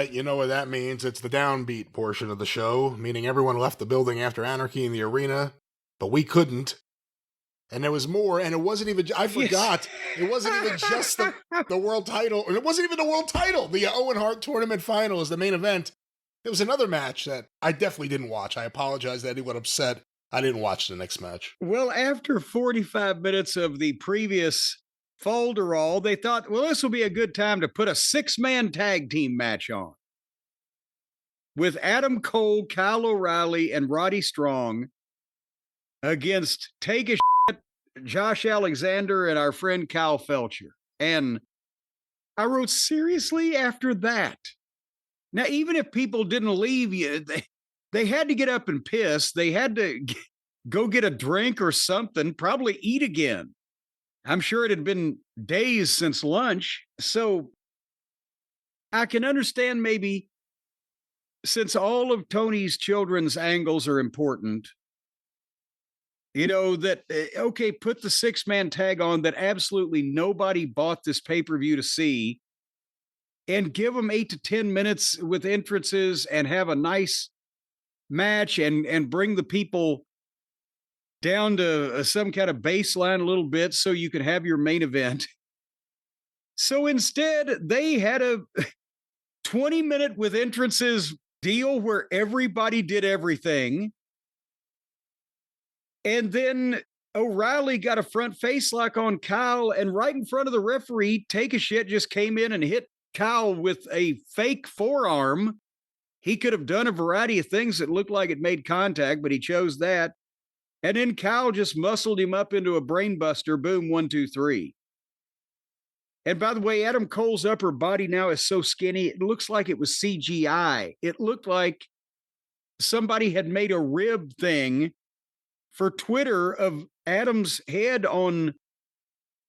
right, you know what that means. It's the downbeat portion of the show, meaning everyone left the building after Anarchy in the arena, but we couldn't. And there was more, and it wasn't even, I forgot, it wasn't even just the world title, and it wasn't even the world title. The Owen Hart Tournament Final is the main event. There was another match that I definitely didn't watch. I apologize to anyone upset. I didn't watch the next match. Well, after 45 minutes of the previous Falderall, they thought, well, this will be a good time to put a 6-man tag team match on. With Adam Cole, Kyle O'Reilly, and Roddy Strong against Take a Shit, Josh Alexander, and our friend Kyle Felcher. And I wrote, seriously, after that? Now, even if people didn't leave you, they had to get up and piss. They had to go get a drink or something, probably eat again. I'm sure it had been days since lunch. So I can understand maybe, since all of Tony's children's angles are important, you know, that, okay, put the 6-man tag on that absolutely nobody bought this pay-per-view to see, and give them 8 to 10 minutes with entrances and have a nice match and bring the people down to some kind of baseline a little bit so you can have your main event. So instead, they had a 20-minute with entrances deal where everybody did everything. And then O'Reilly got a front face lock on Kyle, and right in front of the referee, Take a Shit just came in and hit Kyle with a fake forearm. He could have done a variety of things that looked like it made contact, but he chose that. And then Kyle just muscled him up into a brainbuster. Boom, 1, 2, 3. And by the way, Adam Cole's upper body now is so skinny, it looks like it was CGI. It looked like somebody had made a rib thing for Twitter of Adam's head on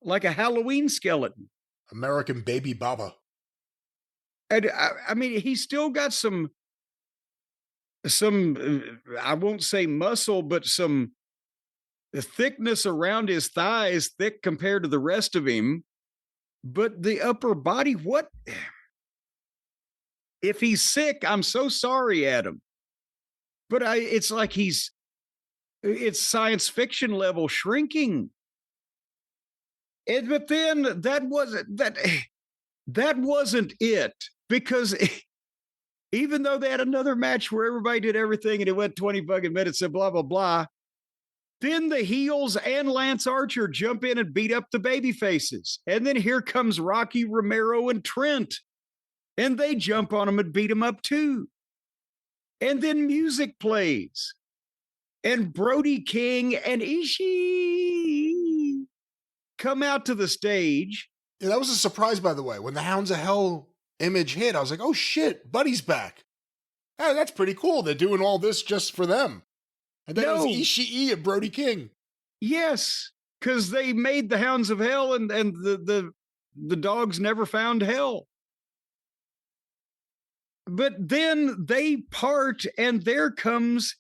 like a Halloween skeleton. American Baby Baba. And I mean, he's still got some, I won't say muscle, but some thickness around his thighs, thick compared to the rest of him. But the upper body, what? If he's sick, I'm so sorry, Adam. But it's like it's science fiction level shrinking. But then that wasn't it, because even though they had another match where everybody did everything and it went 20 fucking minutes and blah, blah, blah, then the heels and Lance Archer jump in and beat up the baby faces. And then here comes Rocky Romero and Trent, and they jump on them and beat them up too. And then music plays, and Brody King and Ishii come out to the stage. Yeah, that was a surprise, by the way. When the Hounds of Hell image hit, I was like, oh shit, Buddy's back. Hey, that's pretty cool. They're doing all this just for them. And then it was Ishii and Brody King. Yes, because they made the Hounds of Hell, and the dogs never found hell. But then they part, and there comes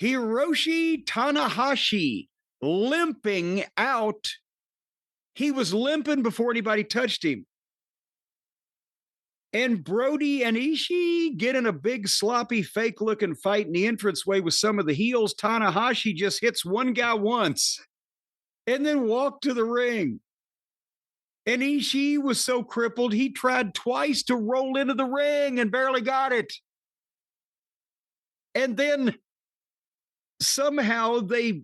Hiroshi Tanahashi limping out. He was limping before anybody touched him. And Brody and Ishii get in a big, sloppy, fake-looking fight in the entranceway with some of the heels. Tanahashi just hits one guy once and then walked to the ring. And Ishii was so crippled, he tried twice to roll into the ring and barely got it. And then somehow they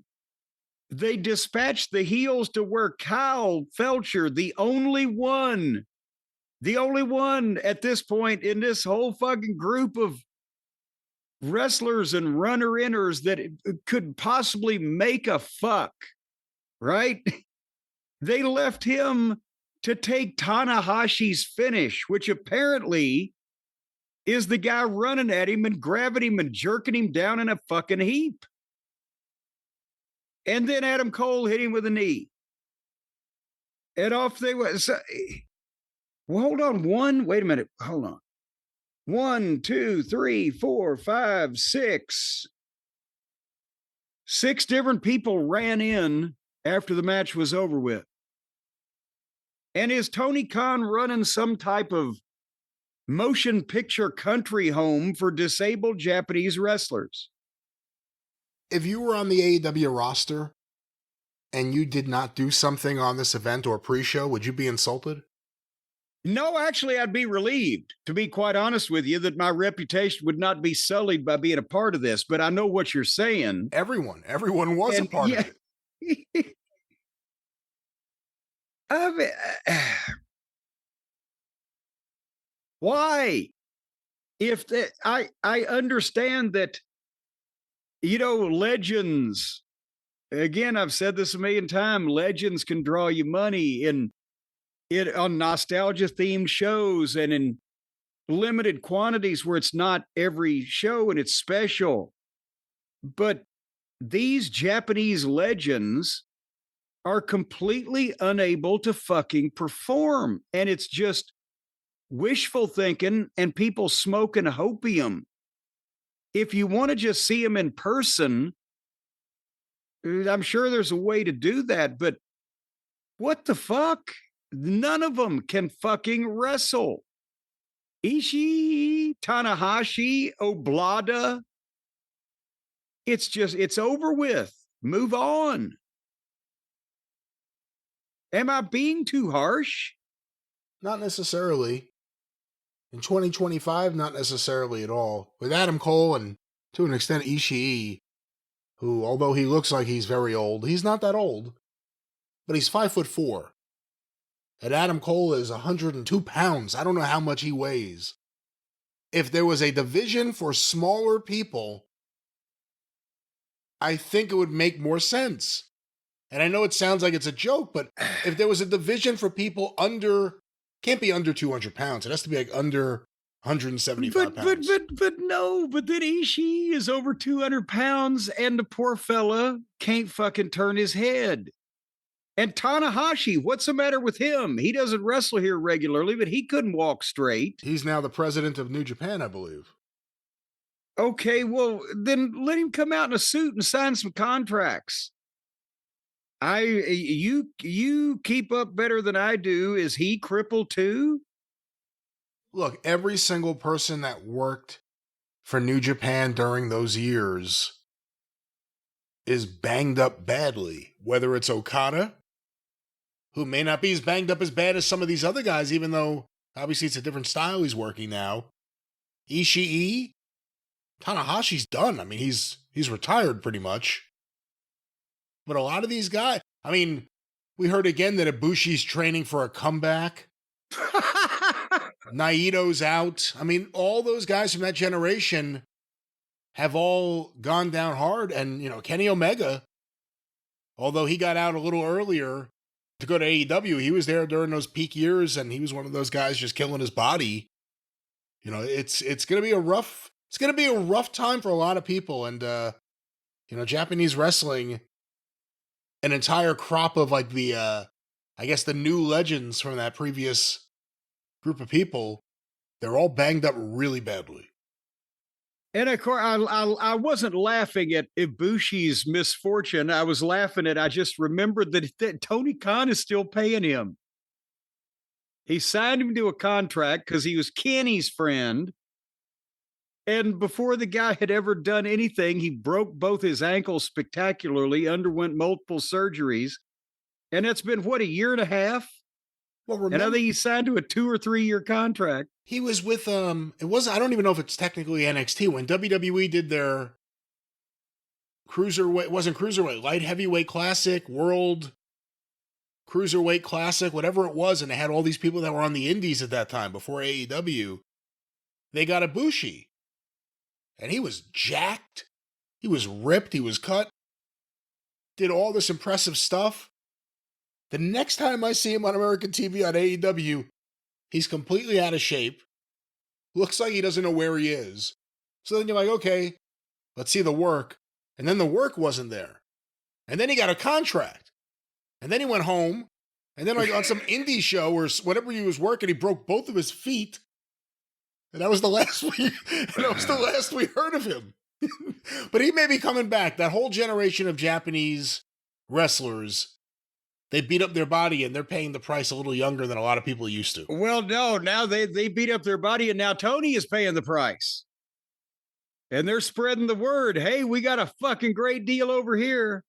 dispatched the heels to where Kyle Felcher, the only one at this point in this whole fucking group of wrestlers and runner-inners that could possibly make a fuck, right? They left him to take Tanahashi's finish, which apparently is the guy running at him and grabbing him and jerking him down in a fucking heap. And then Adam Cole hit him with a knee. And off they went. So, well, hold on. Wait a minute. Hold on. 1, 2, 3, 4, 5, 6. 6 different people ran in after the match was over with. And is Tony Khan running some type of motion picture country home for disabled Japanese wrestlers. If you were on the AEW roster and you did not do something on this event or pre-show, would you be insulted? No, actually, I'd be relieved, to be quite honest with you, that my reputation would not be sullied by being a part of this. But I know what you're saying. Everyone was a part of it. I mean, why? If I understand that, legends. Again, I've said this a million times. Legends can draw you money on nostalgia themed shows and in limited quantities where it's not every show and it's special. But these Japanese legends are completely unable to fucking perform. And it's just wishful thinking and people smoking opium. If you want to just see them in person, I'm sure there's a way to do that, but what the fuck? None of them can fucking wrestle. Ishii, Tanahashi, Oblada. It's over with. Move on. Am I being too harsh? Not necessarily. In 2025, not necessarily at all. With Adam Cole and, to an extent, Ishii, who, although he looks like he's very old, he's not that old, but he's 5'4". And Adam Cole is 102 pounds. I don't know how much he weighs. If there was a division for smaller people, I think it would make more sense. And I know it sounds like it's a joke, but if there was a division for people can't be under 200 pounds. It has to be like under 175 pounds. But then Ishii is over 200 pounds and the poor fella can't fucking turn his head. And Tanahashi, what's the matter with him? He doesn't wrestle here regularly, but he couldn't walk straight. He's now the president of New Japan, I believe. Okay, well, then let him come out in a suit and sign some contracts. You keep up better than I do. Is he crippled too? Look, every single person that worked for New Japan during those years is banged up badly. Whether it's Okada, who may not be as banged up as bad as some of these other guys, even though obviously it's a different style he's working now. Ishii, Tanahashi's done. I mean, he's retired pretty much. But a lot of these guys, I mean, we heard again that Ibushi's training for a comeback. Naito's out. I mean, all those guys from that generation have all gone down hard. And, Kenny Omega, although he got out a little earlier to go to AEW, he was there during those peak years, and he was one of those guys just killing his body. It's going to be a rough time for a lot of people. And, Japanese wrestling, an entire crop of like the new legends from that previous group of people, they're all banged up really badly. And of course, I wasn't laughing at Ibushi's misfortune. I was laughing at, I just remembered that Tony Khan is still paying him. He signed him to a contract because he was Kenny's friend. And before the guy had ever done anything, he broke both his ankles spectacularly, underwent multiple surgeries. And it's been, a year and a half? Well, remember, and I think he signed to a 2 or 3 year contract. He was with, I don't even know if it's technically NXT. When WWE did their cruiserweight, wasn't cruiserweight, light heavyweight classic, world cruiserweight classic, whatever it was, and they had all these people that were on the indies at that time before AEW, they got Ibushi. And he was jacked. He was ripped. He was cut. Did all this impressive stuff. The next time I see him on American TV on AEW, he's completely out of shape. Looks like he doesn't know where he is. So then you're like, okay, let's see the work. And then the work wasn't there. And then he got a contract. And then he went home. And then like on some indie show or whatever he was working, he broke both of his feet. And that was the last we heard of him. But he may be coming back. That whole generation of Japanese wrestlers They beat up their body and they're paying the price a little younger than a lot of people used to. Well, no, now they beat up their body and now Tony is paying the price. And they're spreading the word. Hey, we got a fucking great deal over here.